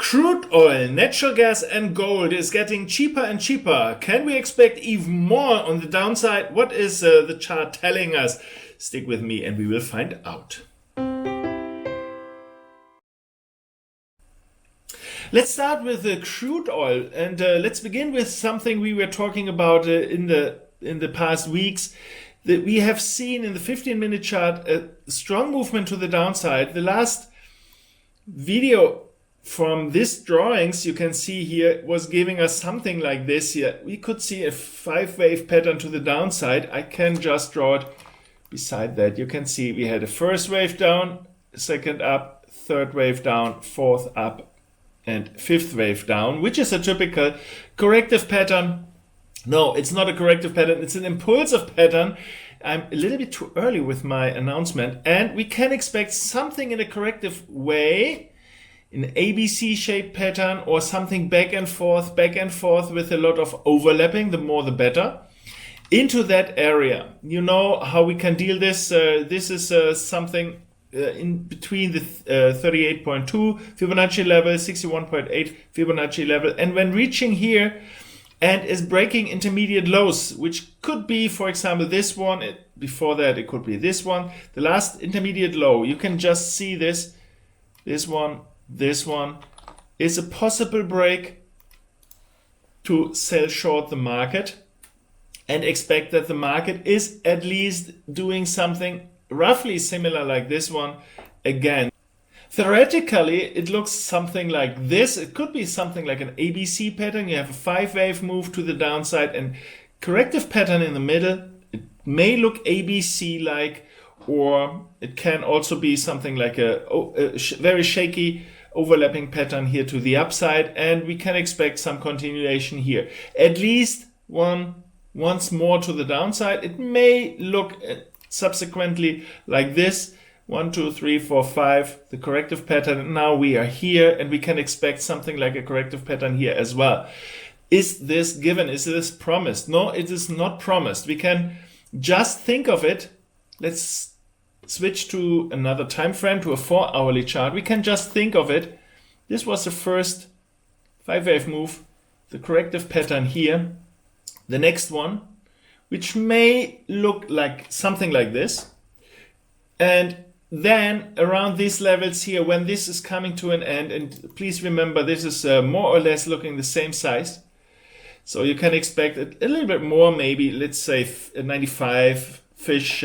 Crude oil, natural gas and gold is getting cheaper and cheaper. Can we expect even more on the downside? What is the chart telling us? Stick with me and we will find out. Let's start with the crude oil and let's begin with something we were talking about in the past weeks. That we have seen in the 15-minute chart a strong movement to the downside. The last video from this drawings you can see here was giving us something like this here. We could see a 5-wave pattern to the downside. I can just draw it beside that. You can see we had a first wave down, second up, third wave down, fourth up, and fifth wave down, which is a typical corrective pattern. No, it's not a corrective pattern. It's an impulsive pattern. I'm a little bit too early with my announcement, and we can expect something in a corrective way, an ABC shaped pattern or something back and forth with a lot of overlapping, the more the better, into that area. You know how we can deal this. This is something in between the 38.2 Fibonacci level, 61.8 Fibonacci level, and when reaching here and is breaking intermediate lows, which could be, for example, this one. Before that, it could be this one. The last intermediate low, you can just see this one is a possible break to sell short the market and expect that the market is at least doing something roughly similar like this one again. Theoretically, it looks something like this. It could be something like an ABC pattern. You have a 5-wave move to the downside and corrective pattern in the middle. It may look ABC-like, or it can also be something like a very shaky overlapping pattern here to the upside, and we can expect some continuation here. At least once more to the downside. It may look subsequently like this. 1, 2, 3, 4, 5, the corrective pattern. Now we are here and we can expect something like a corrective pattern here as well. Is this given? Is this promised? No, it is not promised. We can just think of it. Let's switch to another time frame, to a 4-hourly chart. We can just think of it. This was the first 5-wave move, the corrective pattern here. The next one, which may look like something like this. And then around these levels here, when this is coming to an end, and please remember this is more or less looking the same size. So you can expect a little bit more, maybe let's say 95 fish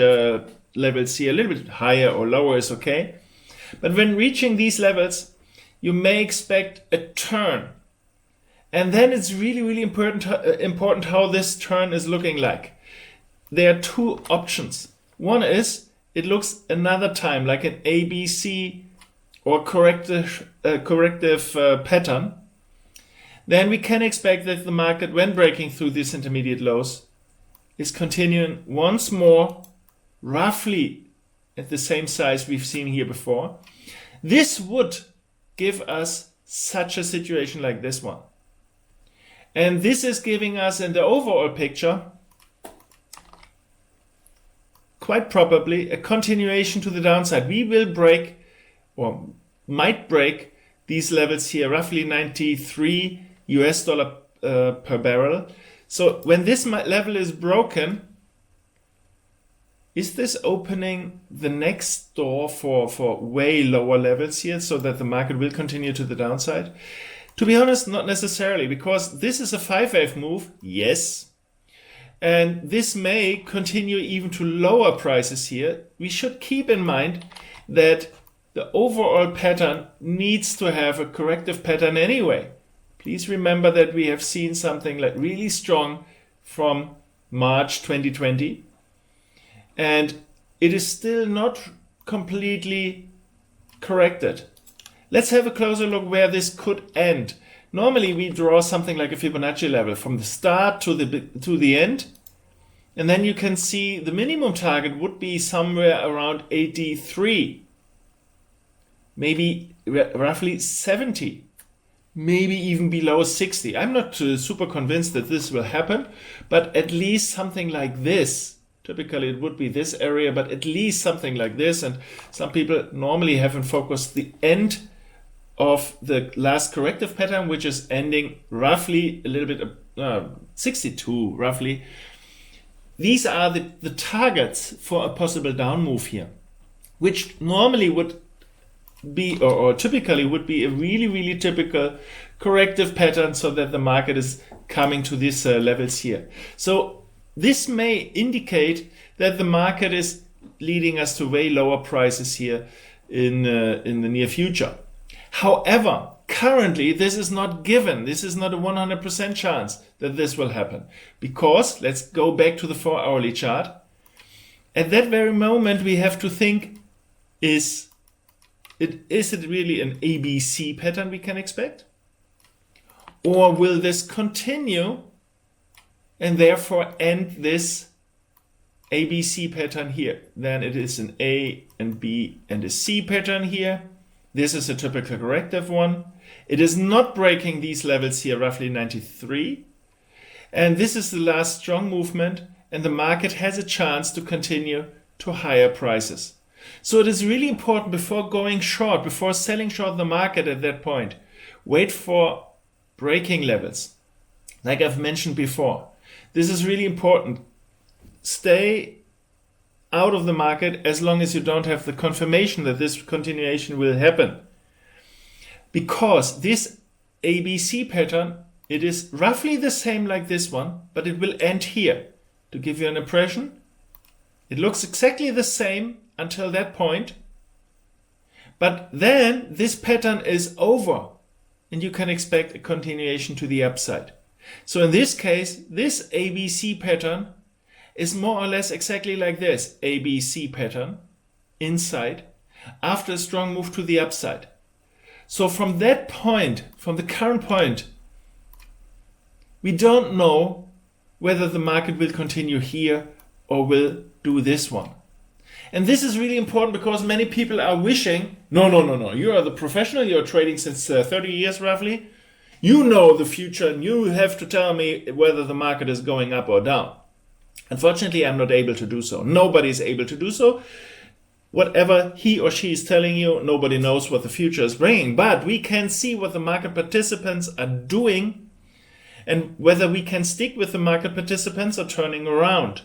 levels here, a little bit higher or lower is okay. But when reaching these levels, you may expect a turn. And then it's really, really important how this turn is looking like. There are two options. One is, it looks another time like an ABC or corrective pattern. Then we can expect that the market, when breaking through these intermediate lows, is continuing once more, roughly at the same size we've seen here before. This would give us such a situation like this one. And this is giving us, in the overall picture, quite probably a continuation to the downside. We will break, or might break, these levels here, roughly 93 US dollar per barrel. So when this level is broken, is this opening the next door for way lower levels here, so that the market will continue to the downside? To be honest, not necessarily, because this is a 5-wave move, yes. And this may continue even to lower prices here. We should keep in mind that the overall pattern needs to have a corrective pattern anyway. Please remember that we have seen something like really strong from March 2020. And it is still not completely corrected. Let's have a closer look where this could end. Normally we draw something like a Fibonacci level from the start to the end. And then you can see the minimum target would be somewhere around 83. Maybe roughly 70. Maybe even below 60. I'm not super convinced that this will happen, but at least something like this. Typically it would be this area, but at least something like this. And some people normally have in focus the end of the last corrective pattern, which is ending roughly a little bit 62 roughly. These are the targets for a possible down move here, which normally would be or typically would be a really typical corrective pattern, so that the market is coming to these levels here. So this may indicate that the market is leading us to way lower prices here in the near future. However, currently this is not given. This is not a 100% chance that this will happen, because let's go back to the 4-hourly chart. At that very moment we have to think, is it really an ABC pattern we can expect? Or will this continue and therefore end this ABC pattern here? Then it is an A and B and a C pattern here. This is a typical corrective one. It is not breaking these levels here, roughly 93. And this is the last strong movement, and the market has a chance to continue to higher prices. So it is really important, before going short, before selling short the market at that point, wait for breaking levels. Like I've mentioned before, this is really important. Stay out of the market as long as you don't have the confirmation that this continuation will happen. Because this ABC pattern, it is roughly the same like this one, but it will end here. To give you an impression, it looks exactly the same until that point, but then this pattern is over and you can expect a continuation to the upside. So in this case, this ABC pattern is more or less exactly like this ABC pattern inside after a strong move to the upside. So from that point, from the current point, we don't know whether the market will continue here or will do this one. And this is really important, because many people are wishing, no, you are the professional, you're trading since 30 years roughly. You know the future and you have to tell me whether the market is going up or down. Unfortunately, I'm not able to do so. Nobody is able to do so. Whatever he or she is telling you, nobody knows what the future is bringing. But we can see what the market participants are doing and whether we can stick with the market participants or turning around.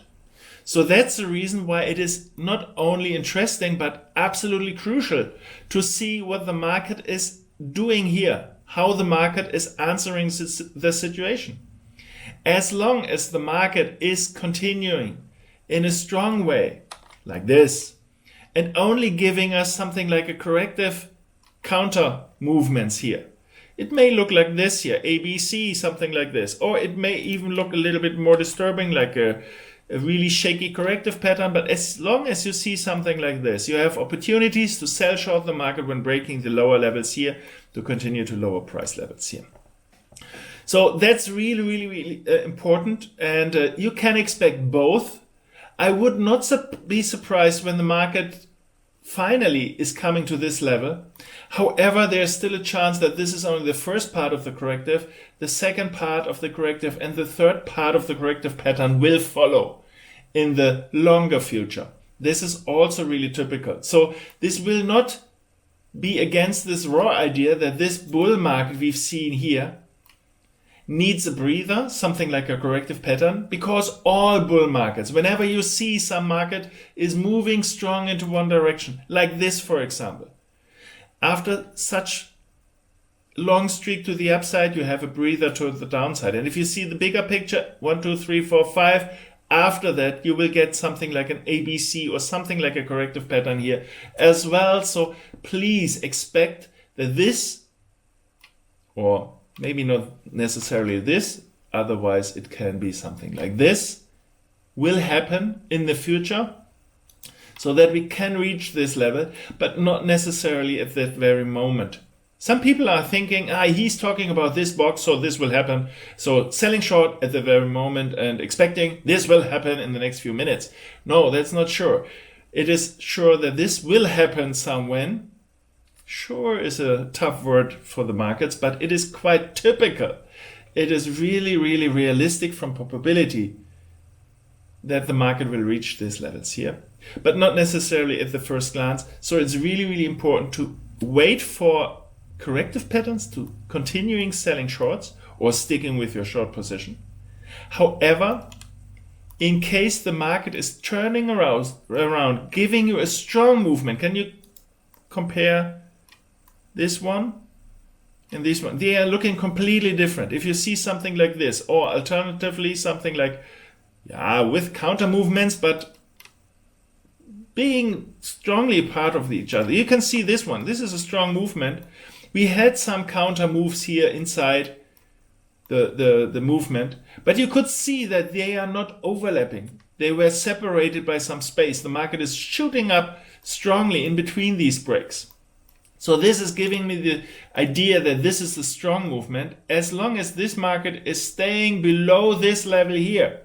So that's the reason why it is not only interesting, but absolutely crucial to see what the market is doing here, how the market is answering the situation. As long as the market is continuing in a strong way, like this, and only giving us something like a corrective counter movements here. It may look like this here, ABC, something like this, or it may even look a little bit more disturbing, like a really shaky corrective pattern. But as long as you see something like this, you have opportunities to sell short the market when breaking the lower levels here to continue to lower price levels here. So that's really important, and you can expect both. I would not be surprised when the market finally is coming to this level. However, there's still a chance that this is only the first part of the corrective, the second part of the corrective, and the third part of the corrective pattern will follow in the longer future. This is also really typical. So this will not be against this raw idea that this bull market we've seen here needs a breather, something like a corrective pattern, because all bull markets, whenever you see some market is moving strong into one direction, like this, for example, after such long streak to the upside, you have a breather to the downside. And if you see the bigger picture, 1, 2, 3, 4, 5, after that, you will get something like an ABC or something like a corrective pattern here as well. So please expect that this, or maybe not necessarily this, otherwise it can be something like this, will happen in the future so that we can reach this level, but not necessarily at that very moment. Some people are thinking, he's talking about this box, so this will happen. So selling short at the very moment and expecting this will happen in the next few minutes. No, that's not sure. It is sure that this will happen somewhen. Sure is a tough word for the markets, but it is quite typical. It is really realistic from probability that the market will reach these levels here, but not necessarily at the first glance. So it's really important to wait for corrective patterns to continuing selling shorts or sticking with your short position. However, in case the market is turning around, giving you a strong movement, can you compare this one and this one? They are looking completely different. If you see something like this, or alternatively something like, with counter movements, but being strongly part of each other. You can see this one. This is a strong movement. We had some counter moves here inside the movement, but you could see that they are not overlapping. They were separated by some space. The market is shooting up strongly in between these breaks. So this is giving me the idea that this is a strong movement as long as this market is staying below this level here.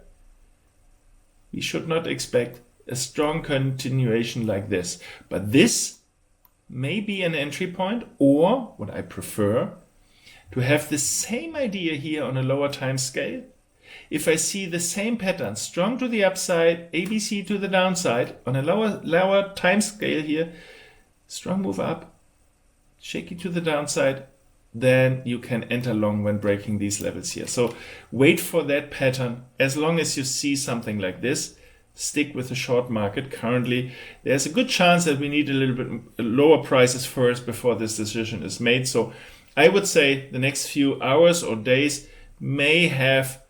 We should not expect a strong continuation like this. But this may be an entry point, or what I prefer, to have the same idea here on a lower time scale. If I see the same pattern, strong to the upside, ABC to the downside, on a lower time scale here, strong move up, shaky to the downside, then you can enter long when breaking these levels here. So wait for that pattern. As long as you see something like this, stick with the short market. Currently, there's a good chance that we need a little bit lower prices first before this decision is made. So I would say the next few hours or days may have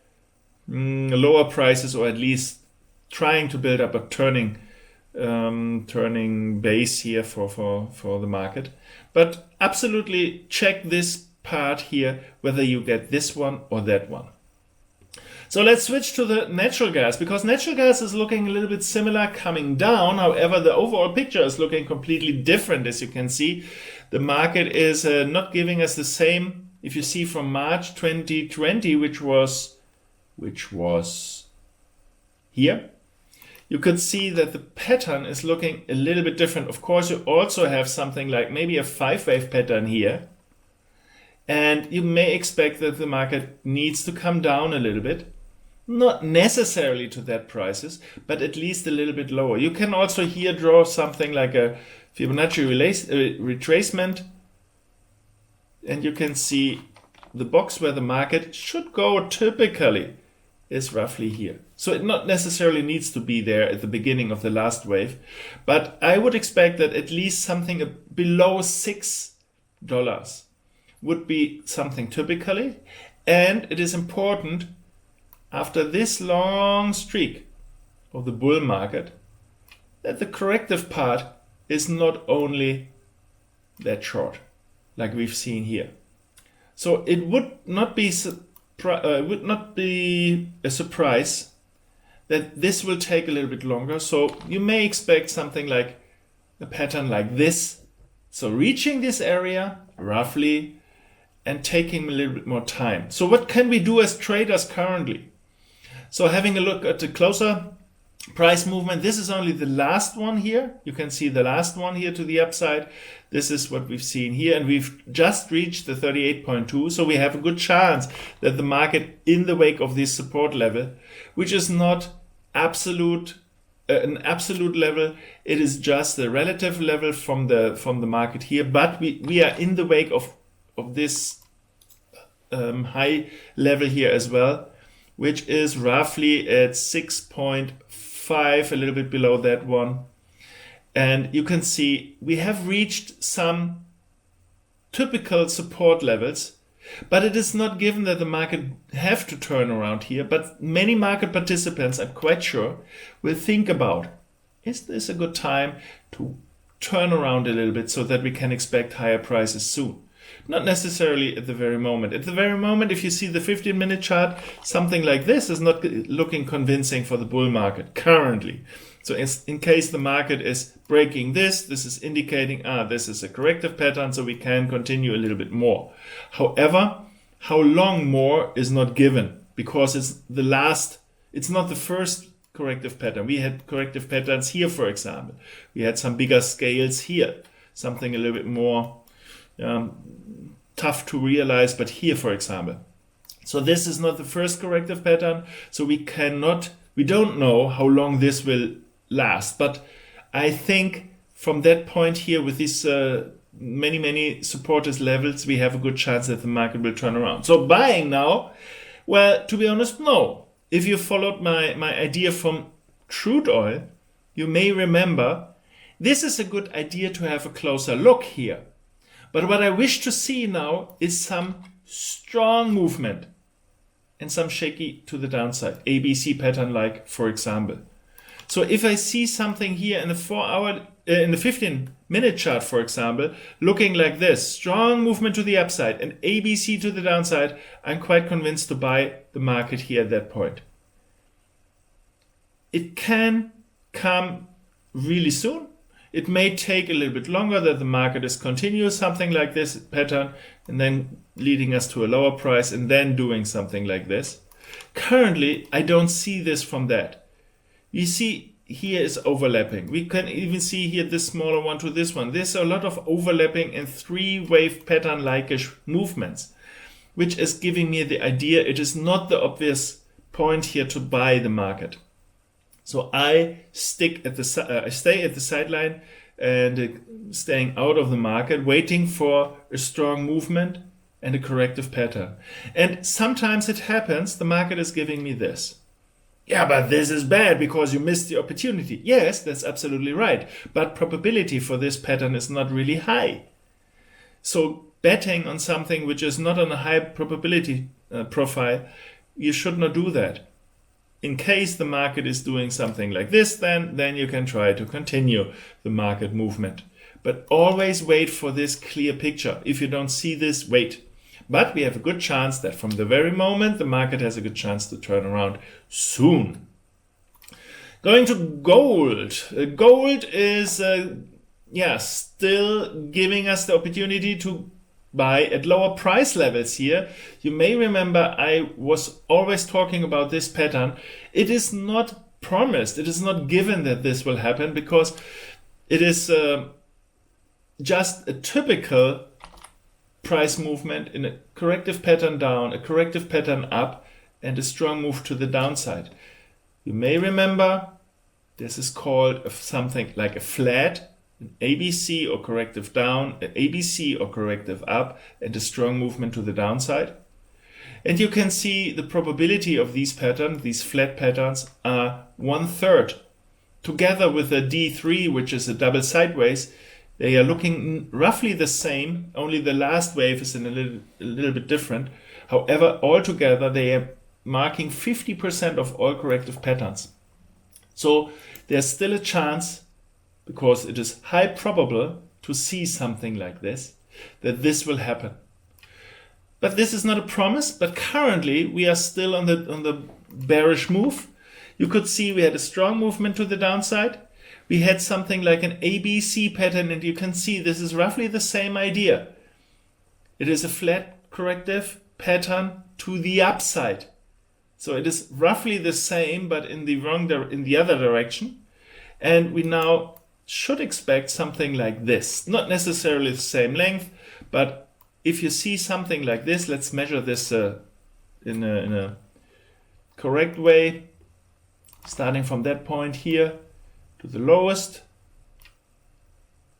lower prices, or at least trying to build up a turning base here for the market. But absolutely check this part here, whether you get this one or that one. So let's switch to the natural gas, because natural gas is looking a little bit similar, coming down. However, the overall picture is looking completely different. As you can see, the market is not giving us the same. If you see from March 2020, which was here, you could see that the pattern is looking a little bit different. Of course, you also have something like maybe a 5-wave pattern here. And you may expect that the market needs to come down a little bit. Not necessarily to that prices, but at least a little bit lower. You can also here draw something like a Fibonacci retracement. And you can see the box where the market should go typically is roughly here. So it not necessarily needs to be there at the beginning of the last wave. But I would expect that at least something below $6 would be something typically. And it is important, after this long streak of the bull market, that the corrective part is not only that short, like we've seen here. So it would not be a surprise that this will take a little bit longer. So you may expect something like a pattern like this. So reaching this area roughly and taking a little bit more time. So what can we do as traders currently? So having a look at the closer price movement, this is only the last one here. You can see the last one here to the upside. This is what we've seen here, and we've just reached the 38.2. So we have a good chance that the market, in the wake of this support level, which is not absolute, an absolute level, it is just a relative level from the market here. But we are in the wake of this high level here as well, which is roughly at 6.5, a little bit below that one. And you can see we have reached some typical support levels, but it is not given that the market have to turn around here. But many market participants, I'm quite sure, will think about, is this a good time to turn around a little bit so that we can expect higher prices soon? Not necessarily at the very moment. At the very moment, if you see the 15-minute chart, something like this is not looking convincing for the bull market currently. So in case the market is breaking this is indicating, this is a corrective pattern, so we can continue a little bit more. However, how long more is not given, because it's not the first corrective pattern. We had corrective patterns here, for example. We had some bigger scales here, something a little bit more tough to realize, but here, for example. So this is not the first corrective pattern, so we don't know how long this will last. But I think from that point here, with this many supporters levels, we have a good chance that the market will turn around. So buying now, well, to be honest, no. If you followed my idea from crude oil, you may remember this is a good idea to have a closer look here. But what I wish to see now is some strong movement and some shaky to the downside, ABC pattern like, for example. So if I see something here in the 15-minute chart, for example, looking like this, strong movement to the upside and ABC to the downside, I'm quite convinced to buy the market here at that point. It can come really soon. It may take a little bit longer that the market is continuous, something like this pattern, and then leading us to a lower price and then doing something like this. Currently, I don't see this from that. You see, here is overlapping. We can even see here this smaller one to this one. There's a lot of overlapping and three-wave pattern-like-ish movements, which is giving me the idea it is not the obvious point here to buy the market. So I stay at the sideline and staying out of the market, waiting for a strong movement and a corrective pattern. And sometimes it happens, the market is giving me this. Yeah, but this is bad because you missed the opportunity. Yes, that's absolutely right. But probability for this pattern is not really high. So betting on something which is not on a high probability profile, you should not do that. In case the market is doing something like this, then you can try to continue the market movement. But always wait for this clear picture. If you don't see this, wait. But we have a good chance that from the very moment, the market has a good chance to turn around soon. Going to gold. Gold is still giving us the opportunity to buy at lower price levels here. You may remember I was always talking about this pattern. It is not promised, it is not given that this will happen because it is just a typical price movement in a corrective pattern down, a corrective pattern up, and a strong move to the downside. You may remember this is called something like a flat, an ABC or corrective down, an ABC or corrective up, and a strong movement to the downside. And you can see the probability of these patterns, these flat patterns, are 1/3. Together with a D3, which is a double sideways, they are looking roughly the same, only the last wave is a little bit different. However, altogether they are marking 50% of all corrective patterns. So there's still a chance, because it is high probable to see something like this, that this will happen. But this is not a promise, but currently we are still on the bearish move. You could see we had a strong movement to the downside. We had something like an ABC pattern, and you can see this is roughly the same idea. It is a flat corrective pattern to the upside. So it is roughly the same, but in the other direction. And we now should expect something like this. Not necessarily the same length, but if you see something like this, let's measure this in a correct way, starting from that point here to the lowest,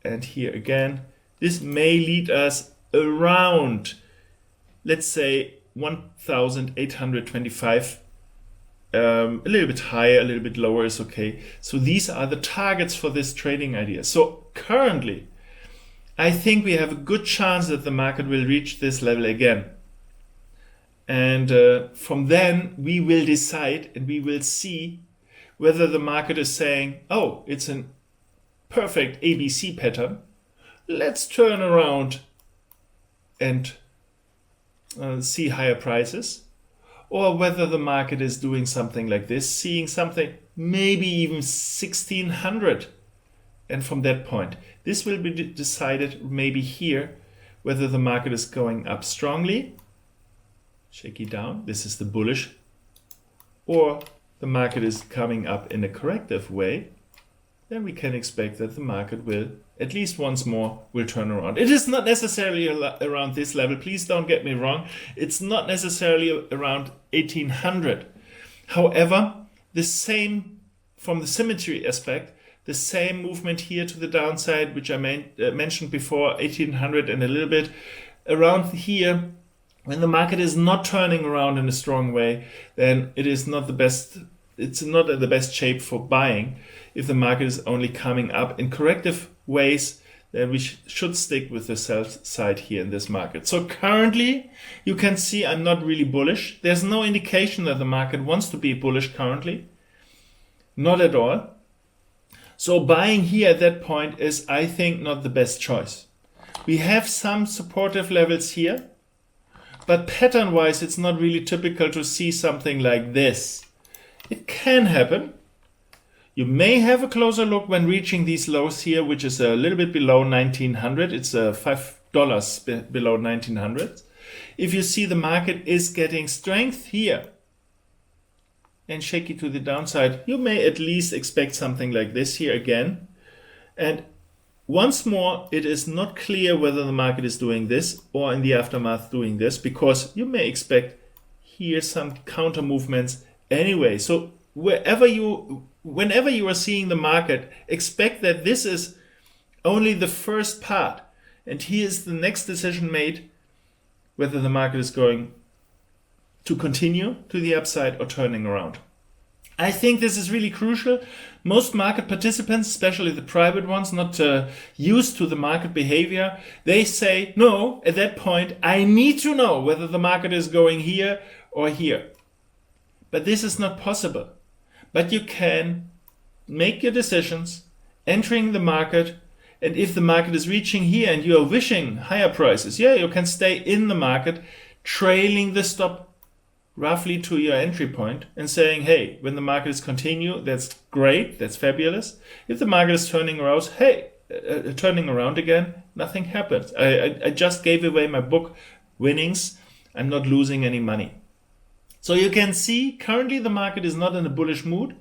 and here again. This may lead us around, let's say, 1,825. A little bit higher, a little bit lower is okay. So these are the targets for this trading idea. So currently, I think we have a good chance that the market will reach this level again. And from then, we will decide and we will see whether the market is saying, oh, it's a perfect ABC pattern. Let's turn around and see higher prices. Or whether the market is doing something like this, seeing something maybe even 1,600. And from that point, this will be decided maybe here whether the market is going up strongly, shaky down, this is the bullish, or the market is coming up in a corrective way. Then we can expect that the market will, at least once more, will turn around. It is not necessarily around this level. Please don't get me wrong. It's not necessarily around 1,800. However, the same from the symmetry aspect, The same movement here to the downside, which I mentioned before, 1800 and a little bit. Around here, when the market is not turning around in a strong way, then it is not the best. It's not in the best shape for buying. If the market is only coming up in corrective ways, then we should stick with the sell side here in this market. So currently, you can see I'm not really bullish. There's no indication that the market wants to be bullish currently. Not at all. So buying here at that point is, I think, not the best choice. We have some supportive levels here, but pattern-wise, it's not really typical to see something like this. It can happen. You may have a closer look when reaching these lows here, which is a little bit below 1900. It's $5 below 1900. If you see the market is getting strength here and shaky to the downside, you may at least expect something like this here again. And once more, it is not clear whether the market is doing this or in the aftermath doing this, because you may expect here some counter movements anyway. So whenever you are seeing the market, expect that this is only the first part. And here is the next decision made, whether the market is going to continue to the upside or turning around. I think this is really crucial. Most market participants, especially the private ones, not used to the market behavior, they say, no, at that point, I need to know whether the market is going here or here. But this is not possible. But you can make your decisions, entering the market, and if the market is reaching here and you are wishing higher prices, yeah, you can stay in the market, trailing the stop roughly to your entry point and saying, hey, when the market is continue, that's great, that's fabulous. If the market is turning around, turning around again, nothing happens. I just gave away my book, Winnings. I'm not losing any money. So you can see currently the market is not in a bullish mood.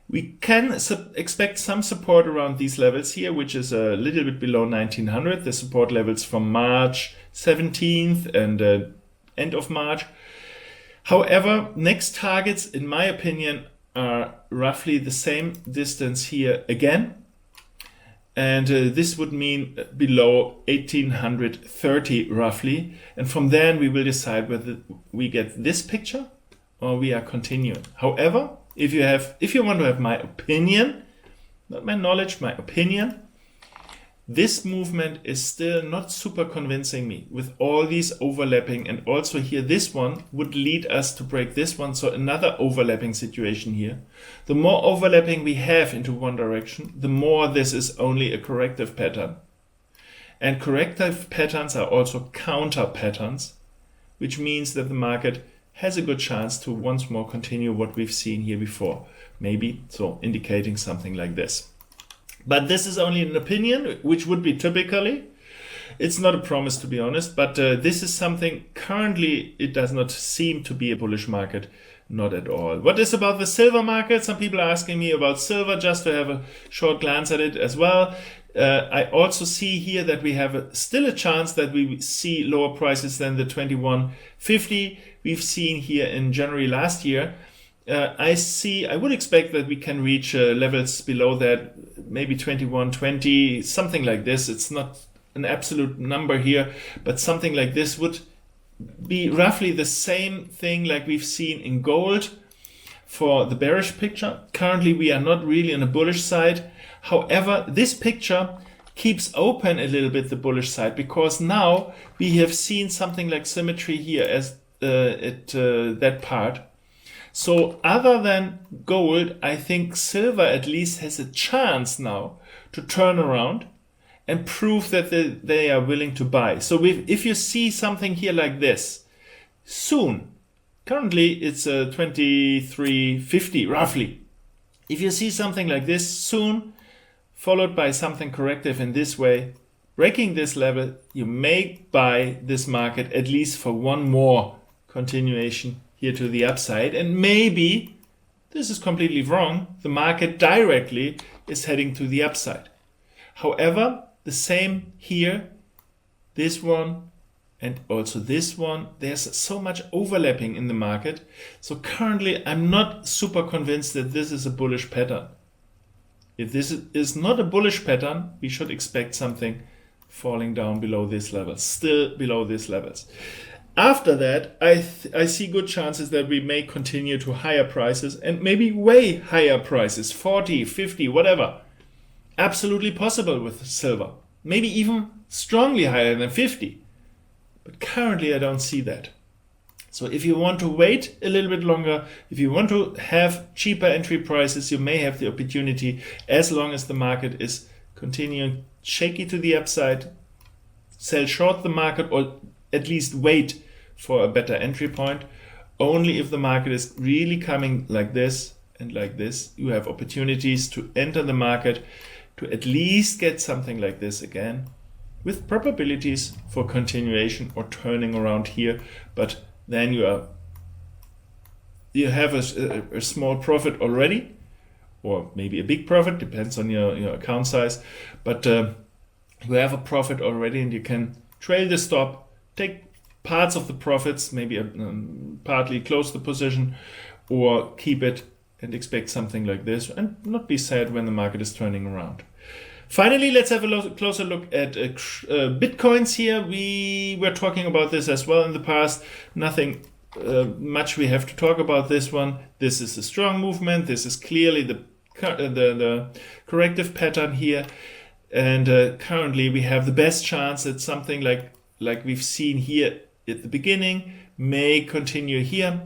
We can expect some support around these levels here, which is a little bit below 1900, the support levels from March 17th and end of March. However, next targets, in my opinion, are roughly the same distance here again. And this would mean below 1830 roughly. And from then we will decide whether we get this picture or we are continuing. However, if you want to have my opinion, not my knowledge, my opinion, this movement is still not super convincing me with all these overlapping, and also here this one would lead us to break this one. So another overlapping situation here. The more overlapping we have into one direction, the more this is only a corrective pattern. And corrective patterns are also counter patterns, which means that the market has a good chance to once more continue what we've seen here before. Maybe, so indicating something like this. But this is only an opinion, which would be typically. It's not a promise, to be honest, but this is something currently it does not seem to be a bullish market, not at all. What is about the silver market? Some people are asking me about silver, just to have a short glance at it as well. I also see here that we have still a chance that we see lower prices than the 2150 we've seen here in January last year. I would expect that we can reach levels below that, maybe 2120, something like this. It's not an absolute number here, but something like this would be roughly the same thing like we've seen in gold for the bearish picture. Currently, we are not really on a bullish side. However, this picture keeps open a little bit the bullish side, because now we have seen something like symmetry here as that part. So other than gold, I think silver at least has a chance now to turn around and prove that they are willing to buy. So if you see something here like this, soon, currently it's 2350 roughly. If you see something like this soon, followed by something corrective in this way, breaking this level, you may buy this market at least for one more continuation here to the upside. And maybe, this is completely wrong, the market directly is heading to the upside. However, the same here, this one and also this one, there's so much overlapping in the market. So currently I'm not super convinced that this is a bullish pattern. If this is not a bullish pattern, we should expect something falling down below this level, still below these levels. After that, I see good chances that we may continue to higher prices and maybe way higher prices, 40, 50, whatever. Absolutely possible with silver. Maybe even strongly higher than 50. But currently I don't see that. So if you want to wait a little bit longer, if you want to have cheaper entry prices, you may have the opportunity, as long as the market is continuing shaky to the upside, sell short the market or at least wait for a better entry point. Only if the market is really coming like this and like this, you have opportunities to enter the market to at least get something like this again, with probabilities for continuation or turning around here. But then you have a small profit already, or maybe a big profit, depends on your account size. But you have a profit already, and you can trail the stop, take parts of the profits, maybe partly close the position, or keep it and expect something like this, and not be sad when the market is turning around. Finally, let's have a closer look at Bitcoins here. We were talking about this as well in the past. Nothing much we have to talk about this one. This is a strong movement. This is clearly the corrective pattern here. And currently we have the best chance that something like we've seen here at the beginning may continue here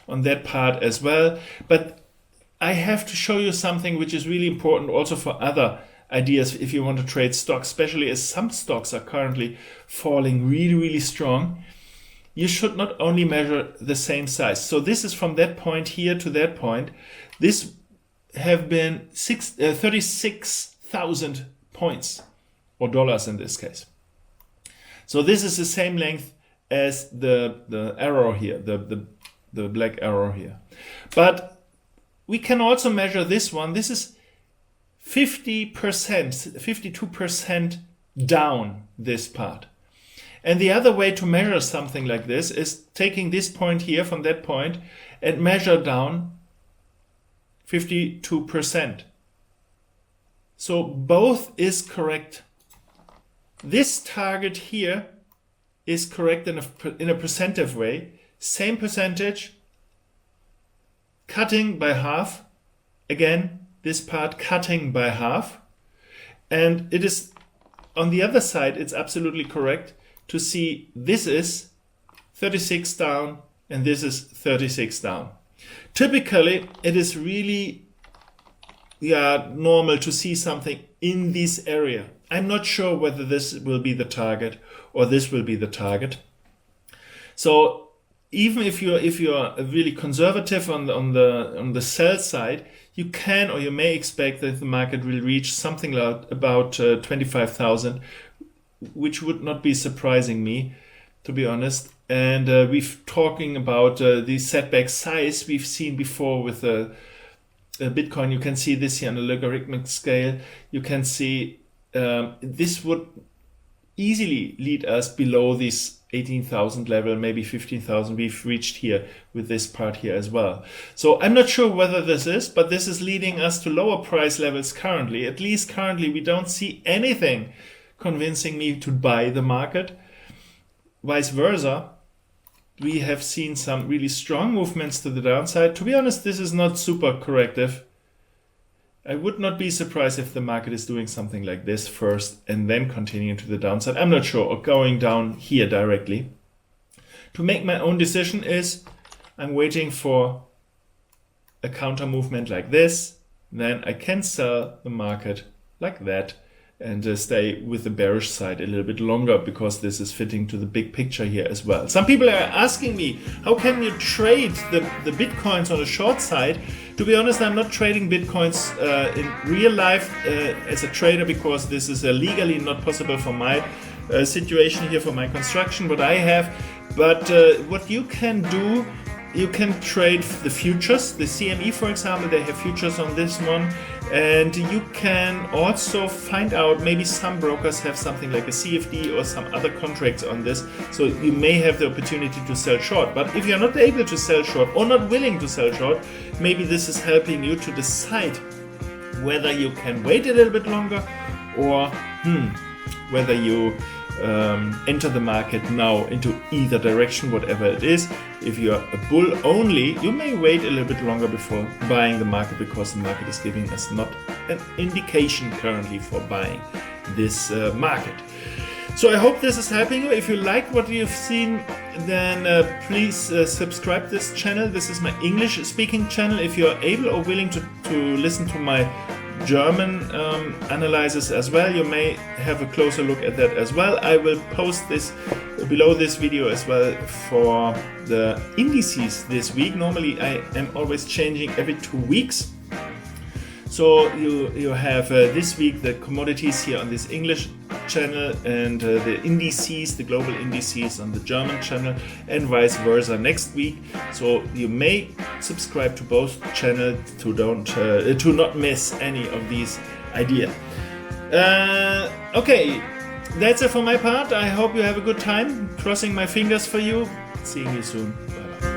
on that part as well. But I have to show you something which is really important also for other ideas if you want to trade stocks, especially as some stocks are currently falling really, really strong. You should not only measure the same size. So this is from that point here to that point. This have been 36,000 points, or dollars in this case. So this is the same length as the arrow here, the black arrow here. But we can also measure this one. This is 50%, 52% down this part. And the other way to measure something like this is taking this point here from that point and measure down 52%. So both is correct. This target here is correct in a percentage way. Same percentage, cutting by half. Again, this part cutting by half. And it is on the other side, it's absolutely correct to see this is 36 down and this is 36 down. Typically, it is really normal to see something in this area. I'm not sure whether this will be the target or this will be the target. So even if you're really conservative on the sell side, you can or you may expect that the market will reach something like about 25,000, which would not be surprising me, to be honest. And we've talking about the setback size we've seen before with Bitcoin. You can see this here on a logarithmic scale. You can see this would easily lead us below this 18,000 level, maybe 15,000 we've reached here with this part here as well. So I'm not sure whether this is, but this is leading us to lower price levels currently. At least currently we don't see anything convincing me to buy the market. Vice versa, we have seen some really strong movements to the downside. To be honest, this is not super corrective. I would not be surprised if the market is doing something like this first and then continuing to the downside. I'm not sure, or going down here directly. To make my own decision is I'm waiting for a counter movement like this. Then I can sell the market like that and stay with the bearish side a little bit longer, because this is fitting to the big picture here as well. Some people are asking me, how can you trade the Bitcoins on the short side? To be honest, I'm not trading Bitcoins in real life as a trader, because this is legally not possible for my situation here, for my construction, what I have. But what you can do, you can trade the futures. The CME, for example, they have futures on this one. And you can also find out, maybe some brokers have something like a CFD or some other contracts on this. So you may have the opportunity to sell short. But if you're not able to sell short or not willing to sell short, maybe this is helping you to decide whether you can wait a little bit longer or whether you enter the market now into either direction, whatever it is. If you're a bull only, you may wait a little bit longer before buying the market, because the market is giving us not an indication currently for buying this market. So I hope this is helping you. If you like what you've seen, then please subscribe this channel. This is my English speaking channel. If you're able or willing to listen to my German analysis as well, you may have a closer look at that as well. I will post this below this video as well for the indices this week. Normally I am always changing every 2 weeks. So you have this week the commodities here on this English channel, and the indices, the global indices on the German channel, and vice versa next week. So you may subscribe to both channels to not miss any of these ideas. Okay, that's it for my part. I hope you have a good time. Crossing my fingers for you. Seeing you soon. Bye bye.